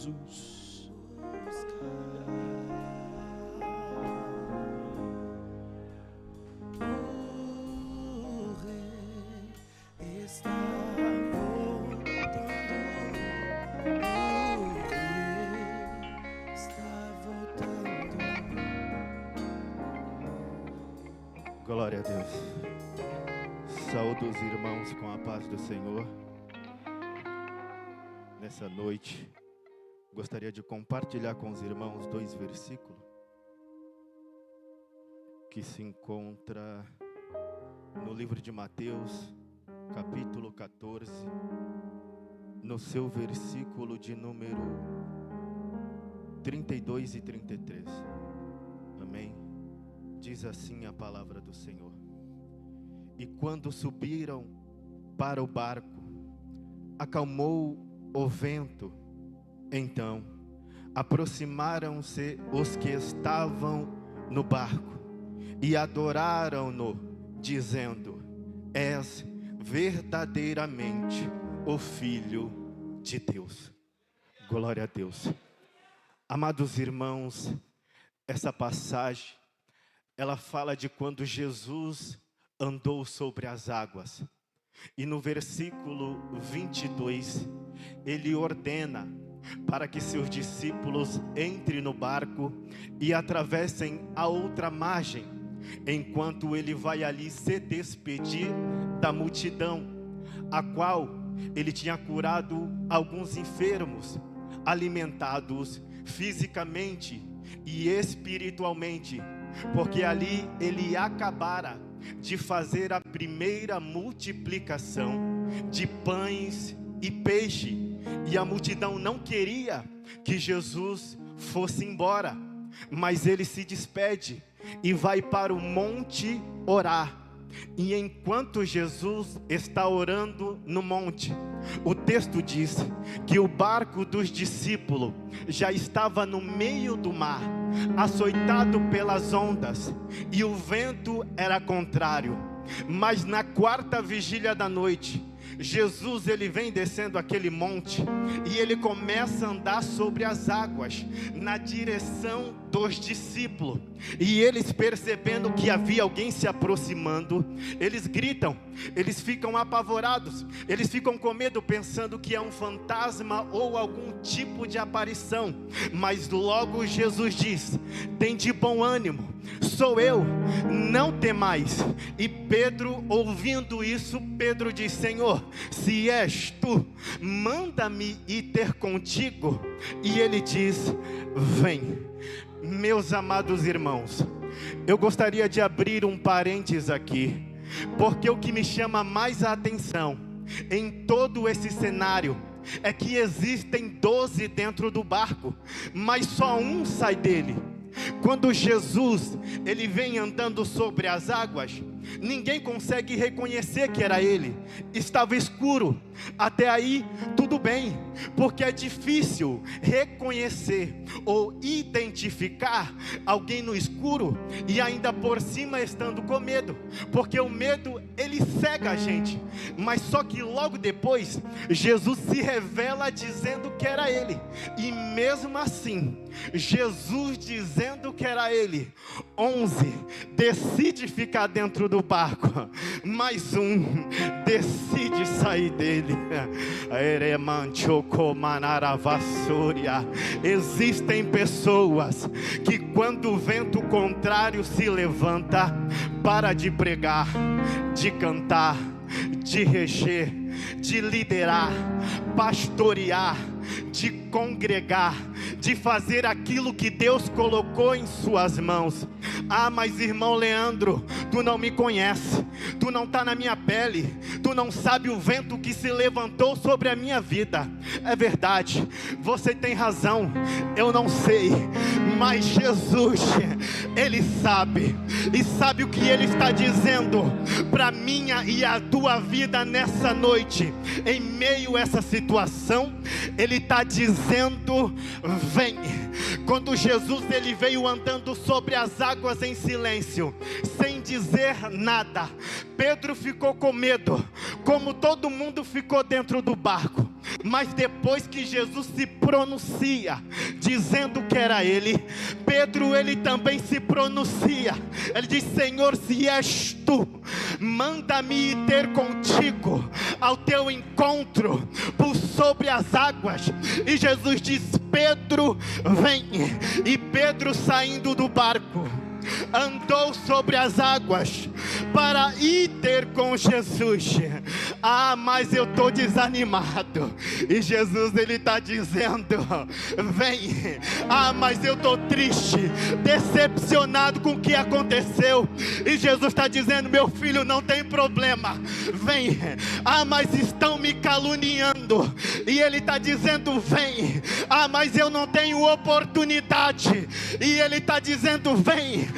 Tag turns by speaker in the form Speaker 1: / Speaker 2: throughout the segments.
Speaker 1: Jesus.
Speaker 2: O Rei está voltando. O Rei está voltando.
Speaker 3: Glória a Deus. Saúdo os irmãos com a paz do Senhor. Nessa noite, gostaria de compartilhar com os irmãos 2 versículos que se encontra no livro de Mateus, capítulo 14, no seu versículo de número 32 e 33. Amém? Diz assim a palavra do Senhor. E quando subiram para o barco, acalmou o vento. Então aproximaram-se os que estavam no barco e adoraram-no, dizendo: És verdadeiramente o Filho de Deus. Glória a Deus. Amados irmãos, essa passagem, ela fala de quando Jesus andou sobre as águas. E no versículo 22, ele ordena para que seus discípulos entrem no barco e atravessem a outra margem, enquanto ele vai ali se despedir da multidão, a qual ele tinha curado alguns enfermos, alimentado-os fisicamente e espiritualmente, porque ali ele acabara de fazer a primeira multiplicação de pães e peixe, e a multidão não queria que Jesus fosse embora, mas ele se despede e vai para o monte orar. E enquanto Jesus está orando no monte, o texto diz que o barco dos discípulos já estava no meio do mar, açoitado pelas ondas, e o vento era contrário. Mas na 4ª vigília da noite, Jesus ele vem descendo aquele monte e ele começa a andar sobre as águas na direção dos discípulos. E eles, percebendo que havia alguém se aproximando, eles gritam, eles ficam apavorados, eles ficam com medo, pensando que é um fantasma ou algum tipo de aparição. Mas logo Jesus diz: tem de bom ânimo, sou eu, não temais. E Pedro, ouvindo isso, Pedro diz: Senhor, se és tu, manda-me ir ter contigo. E ele diz: vem. Meus amados irmãos, eu gostaria de abrir um parênteses aqui, porque o que me chama mais a atenção em todo esse cenário é que existem 12 dentro do barco, mas só um sai dele. Quando Jesus ele vem andando sobre as águas, ninguém consegue reconhecer que era ele. Estava escuro. Até aí tudo bem, porque é difícil reconhecer ou identificar alguém no escuro, e ainda por cima estando com medo, porque o medo ele cega a gente. Mas só que logo depois Jesus se revela dizendo que era ele. E mesmo assim, Jesus dizendo que era ele, 11 decide ficar dentro do barco, mais um decide sair dele. Existem pessoas que quando o vento contrário se levanta, para de pregar, de cantar, de reger, de liderar, pastorear, de congregar, de fazer aquilo que Deus colocou em suas mãos. Ah, mas irmão Leandro, tu não me conhece, tu não está na minha pele, tu não sabe o vento que se levantou sobre a minha vida. É verdade, você tem razão, eu não sei, mas Jesus, Ele sabe, e sabe o que Ele está dizendo para minha e a tua vida nessa noite. Em meio a essa situação, Ele está dizendo: vem. Quando Jesus ele veio andando sobre as águas em silêncio, sem dizer nada, Pedro ficou com medo, como todo mundo ficou dentro do barco. Mas depois que Jesus se pronuncia, dizendo que era ele, Pedro, ele também se pronuncia. Ele diz: Senhor, se és tu, manda-me ir ter contigo ao teu encontro por sobre as águas. E Jesus diz: Pedro, vem. E Pedro, saindo do barco, andou sobre as águas para ir ter com Jesus. Mas eu estou desanimado. E Jesus, ele está dizendo: vem. Mas eu estou triste, decepcionado com o que aconteceu. E Jesus está dizendo: meu filho, não tem problema, vem. Mas estão me caluniando. E ele está dizendo: vem. Mas eu não tenho oportunidade. E ele está dizendo: vem.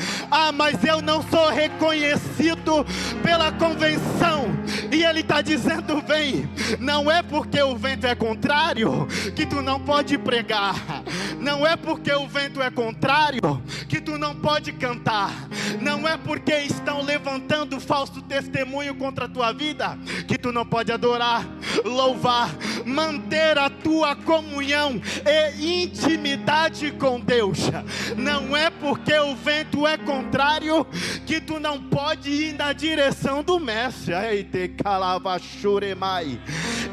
Speaker 3: Mas eu não sou reconhecido pela convenção. E ele está dizendo: vem. Não é porque o vento é contrário que tu não pode pregar. Não é porque o vento é contrário que tu não pode cantar. Não é porque estão levantando falso testemunho contra a tua vida que tu não pode adorar, louvar, manter a tua comunhão e intimidade com Deus. Não é porque o vento é contrário que tu não pode ir na direção do mestre.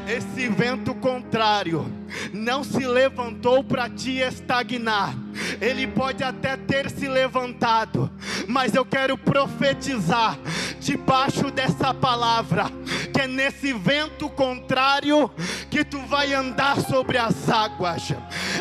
Speaker 3: Esse vento contrário não se levantou para te estagnar. Ele pode até ter se levantado, mas eu quero profetizar debaixo dessa palavra que é nesse vento contrário que tu vai andar sobre as águas.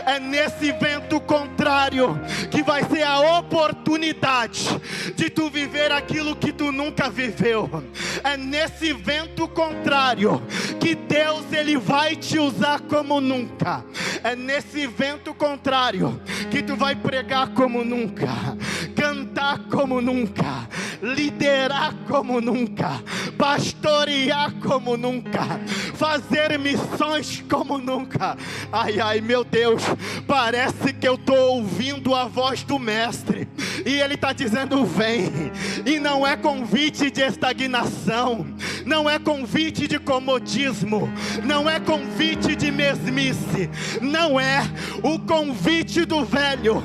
Speaker 3: É nesse vento contrário que vai ser a oportunidade de tu viver aquilo que tu nunca viveu. É nesse vento contrário que Deus, ele vai te usar como nunca. É nesse vento contrário que tu vai pregar como nunca, cantar como nunca, liderar como nunca, pastorear como nunca, fazer missões como nunca. Meu Deus, parece que eu estou ouvindo a voz do mestre, e ele está dizendo: vem. E não é convite de estagnação, não é convite de comodismo, não é convite de mesmice, não é o convite do velho.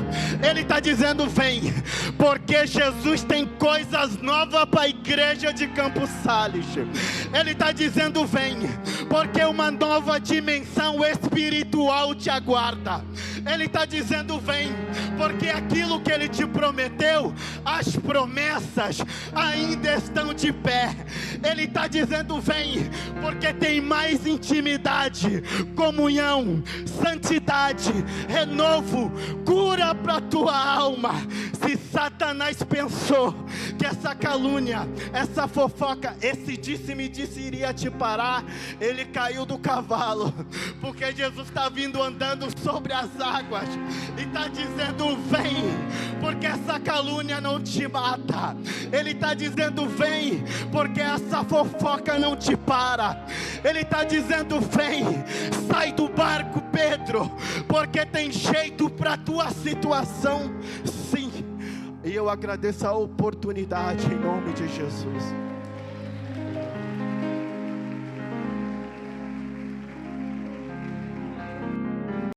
Speaker 3: Ele está dizendo: vem, porque Jesus tem coisas novas para a igreja de Campos Sales. Ele está dizendo: vem, porque uma nova dimensão espiritual te aguarda. Ele está dizendo: vem, porque aquilo que ele te prometeu, as promessas ainda estão de pé. Ele está dizendo: vem, porque tem mais intimidade, comunhão, santidade, renovo, cura para tua alma. Se Satanás pensou que essa calúnia, essa fofoca, esse disse-me-disse iria te parar, ele caiu do cavalo, porque Jesus está vindo andando sobre as águas e está dizendo: vem, porque essa calúnia não te mata. Ele está dizendo: vem, porque essa fofoca não te para. Ele está dizendo: vem, sai do barco, Pedro, porque tem jeito para a tua situação, sim. E eu agradeço a oportunidade em nome de Jesus.